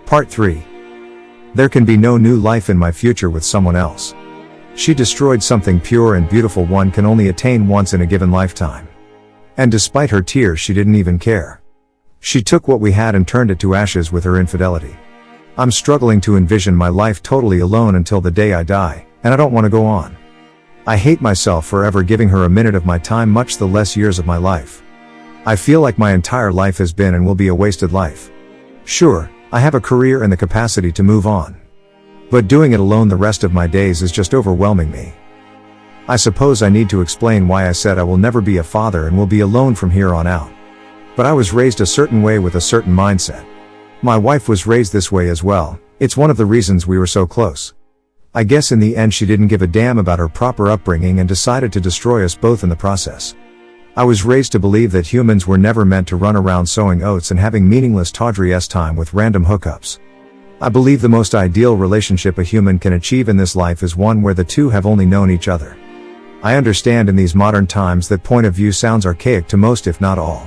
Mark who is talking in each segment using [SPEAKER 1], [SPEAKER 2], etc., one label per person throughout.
[SPEAKER 1] Part 3. There can be no new life in my future with someone else. She destroyed something pure and beautiful one can only attain once in a given lifetime. And despite her tears, she didn't even care. She took what we had and turned it to ashes with her infidelity. I'm struggling to envision my life totally alone until the day I die, and I don't want to go on. I hate myself for ever giving her a minute of my time, much the less years of my life. I feel like my entire life has been and will be a wasted life. Sure, I have a career and the capacity to move on. But doing it alone the rest of my days is just overwhelming me. I suppose I need to explain why I said I will never be a father and will be alone from here on out. But I was raised a certain way with a certain mindset. My wife was raised this way as well. It's one of the reasons we were so close. I guess in the end she didn't give a damn about her proper upbringing and decided to destroy us both in the process. I was raised to believe that humans were never meant to run around sowing oats and having meaningless tawdry time with random hookups. I believe the most ideal relationship a human can achieve in this life is one where the two have only known each other. I understand in these modern times that point of view sounds archaic to most if not all.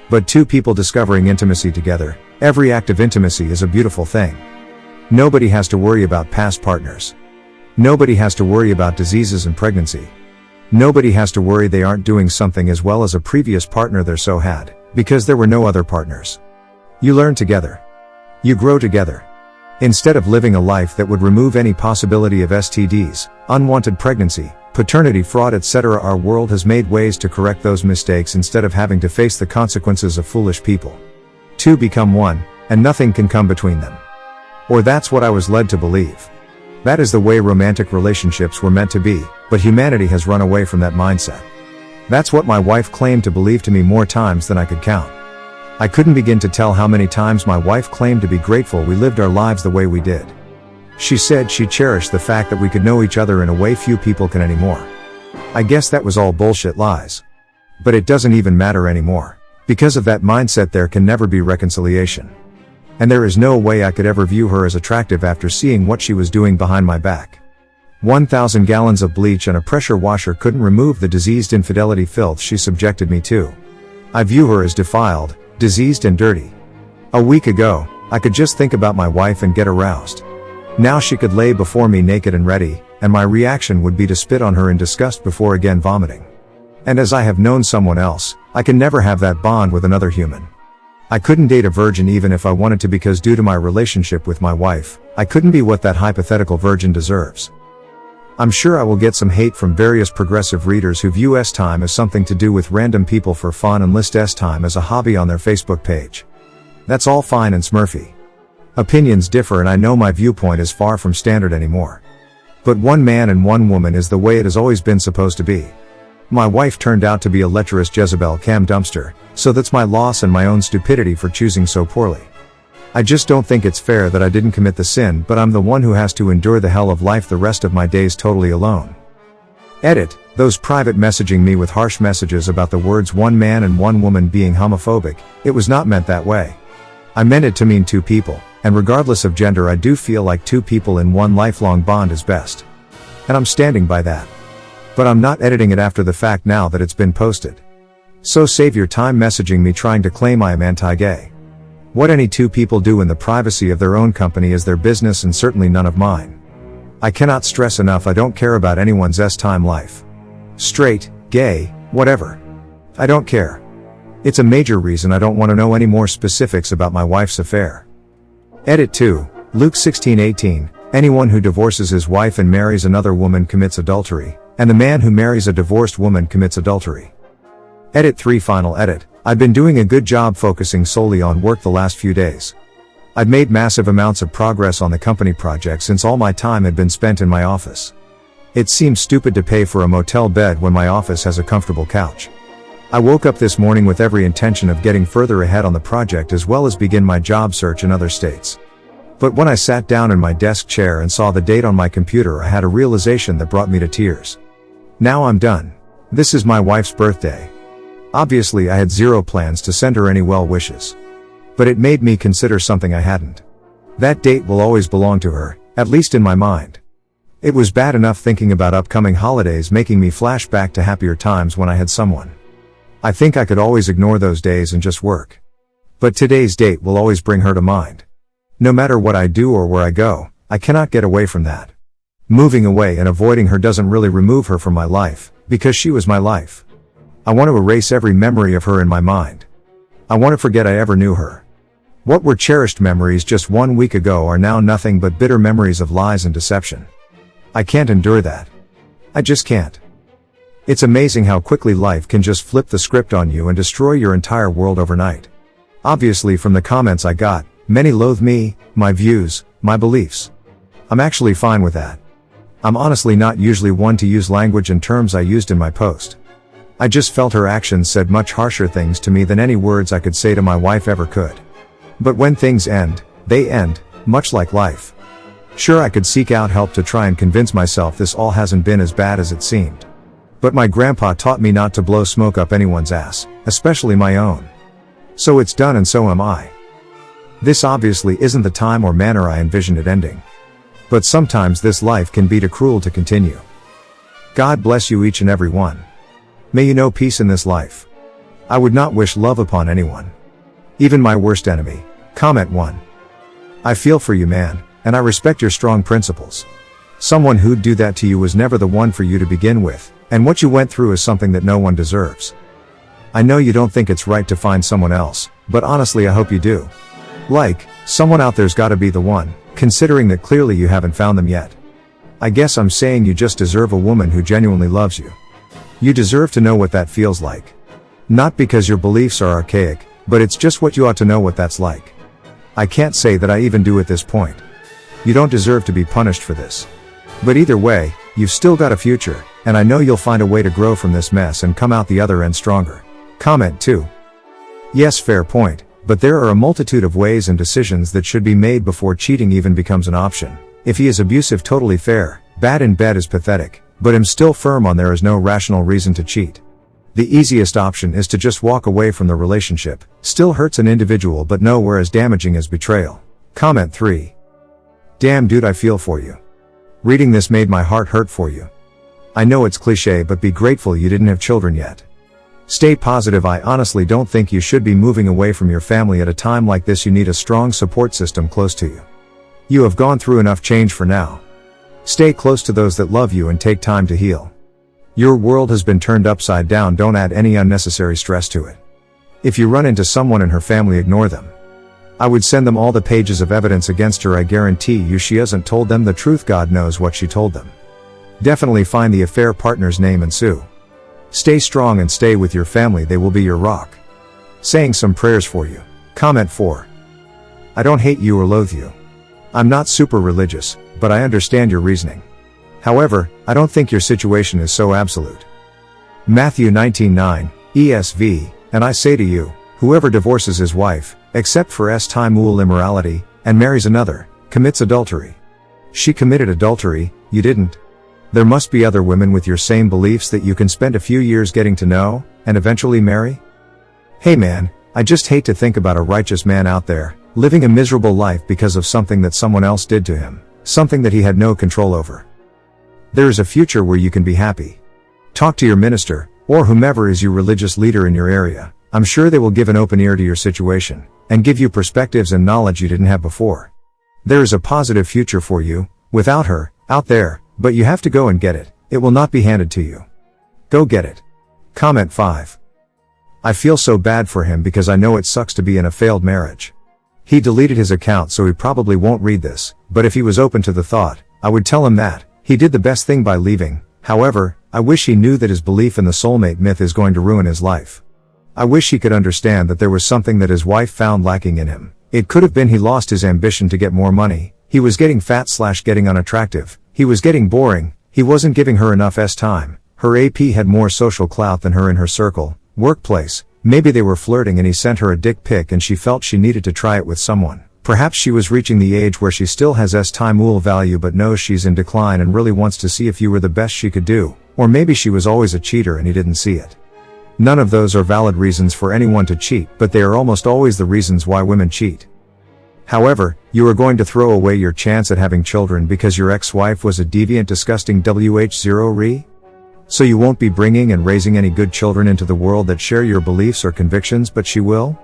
[SPEAKER 1] But two people discovering intimacy together, every act of intimacy is a beautiful thing. Nobody has to worry about past partners. Nobody has to worry about diseases and pregnancy. Nobody has to worry they aren't doing something as well as a previous partner they so had, because there were no other partners. You learn together. You grow together. Instead of living a life that would remove any possibility of STDs, unwanted pregnancy, paternity fraud, etc., our world has made ways to correct those mistakes instead of having to face the consequences of foolish people. Two become one, and nothing can come between them. Or that's what I was led to believe. That is the way romantic relationships were meant to be, but humanity has run away from that mindset. That's what my wife claimed to believe to me more times than I could count. I couldn't begin to tell how many times my wife claimed to be grateful we lived our lives the way we did. She said she cherished the fact that we could know each other in a way few people can anymore. I guess that was all bullshit lies. But it doesn't even matter anymore. Because of that mindset there can never be reconciliation. And there is no way I could ever view her as attractive after seeing what she was doing behind my back. 1,000 gallons of bleach and a pressure washer couldn't remove the diseased infidelity filth she subjected me to. I view her as defiled, diseased and dirty. A week ago, I could just think about my wife and get aroused. Now she could lay before me naked and ready, and my reaction would be to spit on her in disgust before again vomiting. And as I have known someone else, I can never have that bond with another human. I couldn't date a virgin even if I wanted to, because due to my relationship with my wife, I couldn't be what that hypothetical virgin deserves. I'm sure I will get some hate from various progressive readers who view S-time as something to do with random people for fun and list S-time as a hobby on their Facebook page. That's all fine and smurfy. Opinions differ and I know my viewpoint is far from standard anymore. But one man and one woman is the way it has always been supposed to be. My wife turned out to be a lecherous Jezebel cam dumpster, so that's my loss and my own stupidity for choosing so poorly. I just don't think it's fair that I didn't commit the sin, but I'm the one who has to endure the hell of life the rest of my days totally alone. Edit, those private messaging me with harsh messages about the words one man and one woman being homophobic, it was not meant that way. I meant it to mean two people, and regardless of gender I do feel like two people in one lifelong bond is best. And I'm standing by that. But I'm not editing it after the fact now that it's been posted. So save your time messaging me trying to claim I am anti-gay. What any two people do in the privacy of their own company is their business and certainly none of mine. I cannot stress enough I don't care about anyone's S-time life. Straight, gay, whatever. I don't care. It's a major reason I don't want to know any more specifics about my wife's affair. Edit 2, Luke 16:18, anyone who divorces his wife and marries another woman commits adultery, and the man who marries a divorced woman commits adultery. Edit 3, final edit, I've been doing a good job focusing solely on work the last few days. I've made massive amounts of progress on the company project since all my time had been spent in my office. It seems stupid to pay for a motel bed when my office has a comfortable couch. I woke up this morning with every intention of getting further ahead on the project as well as begin my job search in other states. But when I sat down in my desk chair and saw the date on my computer, I had a realization that brought me to tears. Now I'm done. This is my wife's birthday. Obviously I had zero plans to send her any well wishes. But it made me consider something I hadn't. That date will always belong to her, at least in my mind. It was bad enough thinking about upcoming holidays making me flash back to happier times when I had someone. I think I could always ignore those days and just work. But today's date will always bring her to mind. No matter what I do or where I go, I cannot get away from that. Moving away and avoiding her doesn't really remove her from my life, because she was my life. I want to erase every memory of her in my mind. I want to forget I ever knew her. What were cherished memories just 1 week ago are now nothing but bitter memories of lies and deception. I can't endure that. I just can't. It's amazing how quickly life can just flip the script on you and destroy your entire world overnight. Obviously, from the comments I got, many loathe me, my views, my beliefs. I'm actually fine with that. I'm honestly not usually one to use language and terms I used in my post. I just felt her actions said much harsher things to me than any words I could say to my wife ever could. But when things end, they end, much like life. Sure, I could seek out help to try and convince myself this all hasn't been as bad as it seemed. But my grandpa taught me not to blow smoke up anyone's ass, especially my own. So it's done and so am I. This obviously isn't the time or manner I envisioned it ending. But sometimes this life can be too cruel to continue. God bless you each and every one. May you know peace in this life. I would not wish love upon anyone. Even my worst enemy. Comment 1. I feel for you, man, and I respect your strong principles. Someone who'd do that to you was never the one for you to begin with, and what you went through is something that no one deserves. I know you don't think it's right to find someone else, but honestly I hope you do. Someone out there's gotta be the one, considering that clearly you haven't found them yet. I guess I'm saying you just deserve a woman who genuinely loves you. You deserve to know what that feels like. Not because your beliefs are archaic, but it's just what you ought to know what that's like. I can't say that I even do at this point. You don't deserve to be punished for this. But either way, you've still got a future, and I know you'll find a way to grow from this mess and come out the other end stronger. Comment 2. Yes, fair point, but there are a multitude of ways and decisions that should be made before cheating even becomes an option. If he is abusive, totally fair. Bad in bed is pathetic, but I'm still firm on there is no rational reason to cheat. The easiest option is to just walk away from the relationship. Still hurts an individual but nowhere as damaging as betrayal. Comment 3. Damn dude, I feel for you. Reading this made my heart hurt for you. I know it's cliche, but be grateful you didn't have children yet. Stay positive. I honestly don't think you should be moving away from your family at a time like this. You need a strong support system close to you. You have gone through enough change for now. Stay close to those that love you and take time to heal. Your world has been turned upside down. Don't add any unnecessary stress to it. If you run into someone in her family, ignore them. I would send them all the pages of evidence against her. I guarantee you she hasn't told them the truth. God knows what she told them. Definitely find the affair partner's name and sue. Stay strong and stay with your family. They will be your rock. Saying some prayers for you. Comment 4. I don't hate you or loathe you. I'm not super religious, but I understand your reasoning. However, I don't think your situation is so absolute. Matthew 19:9, ESV, and I say to you, whoever divorces his wife, except for entitledparents immorality, and marries another, commits adultery. She committed adultery, you didn't. There must be other women with your same beliefs that you can spend a few years getting to know, and eventually marry? Hey man, I just hate to think about a righteous man out there, living a miserable life because of something that someone else did to him, something that he had no control over. There is a future where you can be happy. Talk to your minister, or whomever is your religious leader in your area. I'm sure they will give an open ear to your situation, and give you perspectives and knowledge you didn't have before. There is a positive future for you, without her, out there, but you have to go and get it. It will not be handed to you. Go get it. Comment 5. I feel so bad for him because I know it sucks to be in a failed marriage. He deleted his account so he probably won't read this, but if he was open to the thought, I would tell him that he did the best thing by leaving. However, I wish he knew that his belief in the soulmate myth is going to ruin his life. I wish he could understand that there was something that his wife found lacking in him. It could have been he lost his ambition to get more money. He was getting fat/getting unattractive. He was getting boring. He wasn't giving her enough time. Her AP had more social clout than her in her circle, workplace. Maybe they were flirting and he sent her a dick pic and she felt she needed to try it with someone. Perhaps she was reaching the age where she still has entitledparents value but knows she's in decline and really wants to see if you were the best she could do. Or maybe she was always a cheater and he didn't see it. None of those are valid reasons for anyone to cheat, but they are almost always the reasons why women cheat. However, you are going to throw away your chance at having children because your ex-wife was a deviant, disgusting WH0re? So you won't be bringing and raising any good children into the world that share your beliefs or convictions, but she will?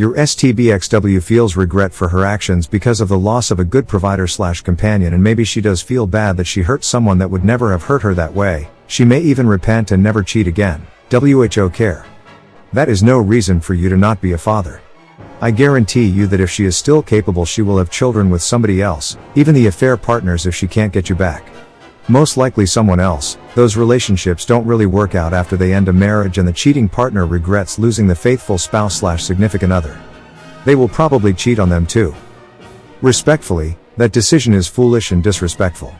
[SPEAKER 1] Your STBXW feels regret for her actions because of the loss of a good provider/companion, and maybe she does feel bad that she hurt someone that would never have hurt her that way. She may even repent and never cheat again. WHO care. That is no reason for you to not be a father. I guarantee you that if she is still capable, she will have children with somebody else, even the affair partners, if she can't get you back. Most likely someone else. Those relationships don't really work out after they end a marriage, and the cheating partner regrets losing the faithful spouse/significant other. They will probably cheat on them too. Respectfully, that decision is foolish and disrespectful.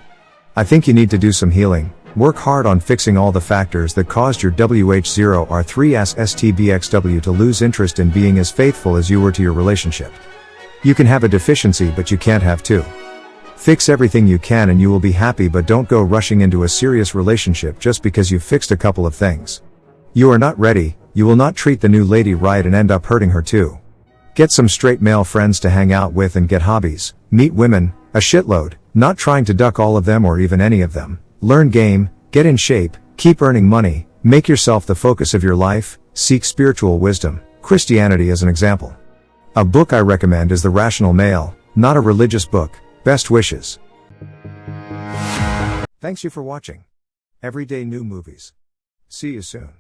[SPEAKER 1] I think you need to do some healing. Work hard on fixing all the factors that caused your WH0R3STBXW to lose interest in being as faithful as you were to your relationship. You can have a deficiency, but you can't have two. Fix everything you can and you will be happy, but don't go rushing into a serious relationship just because you've fixed a couple of things. You are not ready, you will not treat the new lady right and end up hurting her too. Get some straight male friends to hang out with and get hobbies. Meet women, a shitload, not trying to duck all of them or even any of them. Learn game, get in shape, keep earning money, make yourself the focus of your life, seek spiritual wisdom, Christianity as an example. A book I recommend is The Rational Male, not a religious book. Best wishes. Thanks you for watching. Everyday new movies. See you soon.